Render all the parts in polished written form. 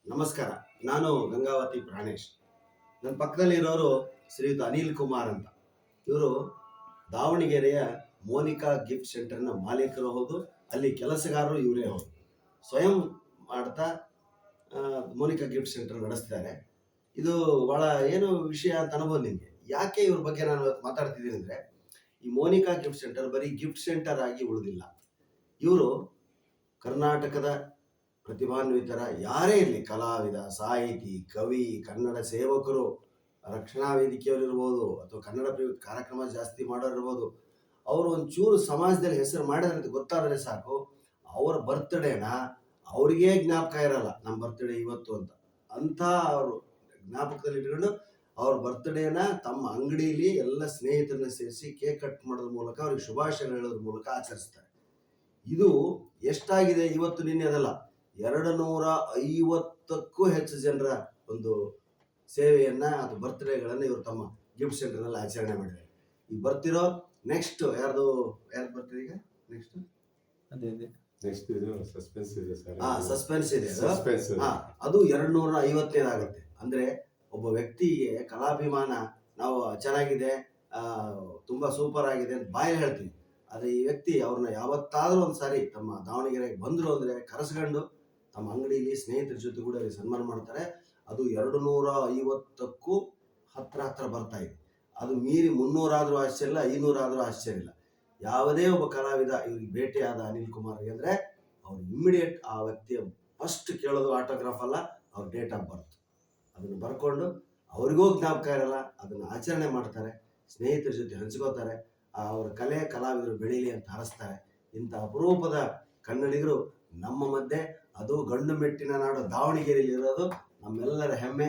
ನಮಸ್ಕಾರ. ನಾನು ಗಂಗಾವತಿ ಪ್ರಾಣೇಶ್. ನನ್ನ ಪಕ್ಕದಲ್ಲಿರೋರು ಶ್ರೀಯುತ ಅನಿಲ್ ಕುಮಾರ್ ಅಂತ. ಇವರು ದಾವಣಗೆರೆಯ ಮೋನಿಕಾ ಗಿಫ್ಟ್ ಸೆಂಟರ್ನ ಮಾಲೀಕರು ಹೌದು, ಅಲ್ಲಿ ಕೆಲಸಗಾರರು ಇವರೇ ಹೌದು. ಸ್ವಯಂ ಮಾಡ್ತಾ ಮೋನಿಕಾ ಗಿಫ್ಟ್ ಸೆಂಟರ್ ನಡೆಸ್ತಾರೆ. ಇದು ಭಾಳ ಏನು ವಿಷಯ ಅಂತ ಅನ್ಬೋದು ನಿಮಗೆ. ಯಾಕೆ ಇವ್ರ ಬಗ್ಗೆ ನಾನು ಮಾತಾಡ್ತಿದ್ದೀನಿ ಅಂದರೆ, ಈ ಮೋನಿಕಾ ಗಿಫ್ಟ್ ಸೆಂಟರ್ ಬರೀ ಗಿಫ್ಟ್ ಸೆಂಟರ್ ಆಗಿ ಉಳಿದಿಲ್ಲ. ಇವರು ಕರ್ನಾಟಕದ ಪ್ರತಿಭಾನ್ವಿತರ ಯಾರೇ ಇರಲಿ, ಕಲಾವಿದ, ಸಾಹಿತಿ, ಕವಿ, ಕನ್ನಡ ಸೇವಕರು, ರಕ್ಷಣಾ ವೇದಿಕೆಯವರಿರ್ಬೋದು ಅಥವಾ ಕನ್ನಡ ಕಾರ್ಯಕ್ರಮ ಜಾಸ್ತಿ ಮಾಡೋರಿರ್ಬೋದು, ಅವರು ಒಂಚೂರು ಸಮಾಜದಲ್ಲಿ ಹೆಸರು ಮಾಡಿದ್ರೆ ಅಂತ ಗೊತ್ತಾದರೆ ಸಾಕು, ಅವರ ಬರ್ತ್ಡೇನ ಅವ್ರಿಗೇ ಜ್ಞಾಪಕ ಇರಲ್ಲ, ನಮ್ಮ ಬರ್ತ್ಡೇ ಇವತ್ತು ಅಂತ ಅವರು ಜ್ಞಾಪಕದಲ್ಲಿ ಇಟ್ಕೊಂಡು ಅವ್ರ ಬರ್ತ್ಡೇನ ತಮ್ಮ ಅಂಗಡಿಯಲ್ಲಿ ಎಲ್ಲ ಸ್ನೇಹಿತರನ್ನ ಸೇರಿಸಿ ಕೇಕ್ ಕಟ್ ಮಾಡೋದ್ರ ಮೂಲಕ ಅವ್ರಿಗೆ ಶುಭಾಶಯಗಳು ಹೇಳೋದ್ರ ಮೂಲಕ ಆಚರಿಸ್ತಾರೆ. ಇದು ಎಷ್ಟಾಗಿದೆ ಇವತ್ತು ನಿನ್ನೆ ಅದಲ್ಲ, 250ಕ್ಕೂ ಹೆಚ್ಚು ಜನರ ಒಂದು ಸೇವೆಯನ್ನ ಅಥವಾ ಬರ್ತ್ಡೇಗಳನ್ನು ಇವರು ತಮ್ಮ ಗಿಫ್ಟ್ ಸೆಂಟರ್ನಲ್ಲಿ ಆಚರಣೆ ಮಾಡಿದ್ದಾರೆ. ಈಗ ಬರ್ತಿರೋ ನೆಕ್ಸ್ಟ್ ಯಾರ್ದು ಬರ್ತಿದೆ ಈಗ ನೆಕ್ಸ್ಟ್ ಸಸ್ಪೆನ್ಸ್ ಇದೆ ಸರ್. ಸಸ್ಪೆನ್ಸ್ ಇದೆ ಅದು 250ನೇದಾಗುತ್ತೆ. ಅಂದ್ರೆ ಒಬ್ಬ ವ್ಯಕ್ತಿಗೆ ಕಲಾಭಿಮಾನ, ನಾವು ಚೆನ್ನಾಗಿದೆ, ತುಂಬಾ ಸೂಪರ್ ಆಗಿದೆ ಅಂತ ಬಾಯಲ್ಲಿ ಹೇಳ್ತೀವಿ, ಆದರೆ ಈ ವ್ಯಕ್ತಿ ಅವ್ರನ್ನ ಯಾವತ್ತಾದ್ರೂ ಒಂದ್ಸಾರಿ ತಮ್ಮ ದಾವಣಗೆರೆಗೆ ಬಂದ್ರು ಅಂದ್ರೆ ಕರೆಸ್ಕೊಂಡು ತಮ್ಮ ಅಂಗಡಿಯಲ್ಲಿ ಸ್ನೇಹಿತರ ಜೊತೆ ಕೂಡ ಸನ್ಮಾನ ಮಾಡ್ತಾರೆ. ಅದು 250ಕ್ಕೂ ಹತ್ರ ಬರ್ತಾ ಇದೆ. ಅದು ಮೀರಿ 300 ಆದ್ರೂ ಆಶ್ಚರ್ಯ ಇಲ್ಲ, 500 ಆದ್ರೂ ಆಶ್ಚರ್ಯ ಇಲ್ಲ. ಯಾವುದೇ ಒಬ್ಬ ಕಲಾವಿದ ಇವ್ರಿಗೆ ಭೇಟಿಯಾದ ಅನಿಲ್ ಕುಮಾರ್ಗೆ ಅಂದ್ರೆ ಅವ್ರು ಇಮ್ಮಿಡಿಯೇಟ್ ಆ ವ್ಯಕ್ತಿಯ ಫಸ್ಟ್ ಕೇಳೋದು ಆಟೋಗ್ರಾಫ್ ಅಲ್ಲ, ಅವ್ರ ಡೇಟ್ ಆಫ್ ಬರ್ತ್ ಅದನ್ನು ಬರ್ಕೊಂಡು ಅವ್ರಿಗೂ ಜ್ಞಾಪಕ ಇರಲ್ಲ, ಅದನ್ನು ಆಚರಣೆ ಮಾಡ್ತಾರೆ, ಸ್ನೇಹಿತರ ಜೊತೆ ಹಂಚ್ಕೋತಾರೆ, ಅವರ ಕಲೆ ಕಲಾವಿದರು ಬೆಳೀಲಿ ಅಂತ ಹರಸ್ತಾರೆ. ಇಂಥ ಅಪರೂಪದ ಕನ್ನಡಿಗರು ನಮ್ಮ ಮಧ್ಯೆ, ಅದು ಗಂಡು ಮೆಟ್ಟಿನ ನಾಡು ದಾವಣಗೆರೆಯಲ್ಲಿ ಇರೋದು ನಮ್ಮೆಲ್ಲರ ಹೆಮ್ಮೆ.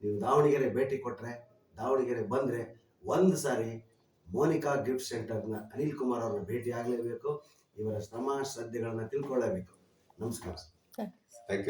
ನೀವು ದಾವಣಗೆರೆ ಭೇಟಿ ಕೊಟ್ಟರೆ, ದಾವಣಗೆರೆ ಬಂದರೆ ಒಂದು ಸಾರಿ ಮೋನಿಕಾ ಗಿಫ್ಟ್ ಸೆಂಟರ್ನ ಅನಿಲ್ ಕುಮಾರ್ ಅವರನ್ನ ಭೇಟಿ ಆಗಲೇಬೇಕು, ಇವರ ಶ್ರಮ ಶ್ರದ್ಧೆಗಳನ್ನ ತಿಳ್ಕೊಳ್ಳೇಬೇಕು. ನಮಸ್ಕಾರ. Thank you.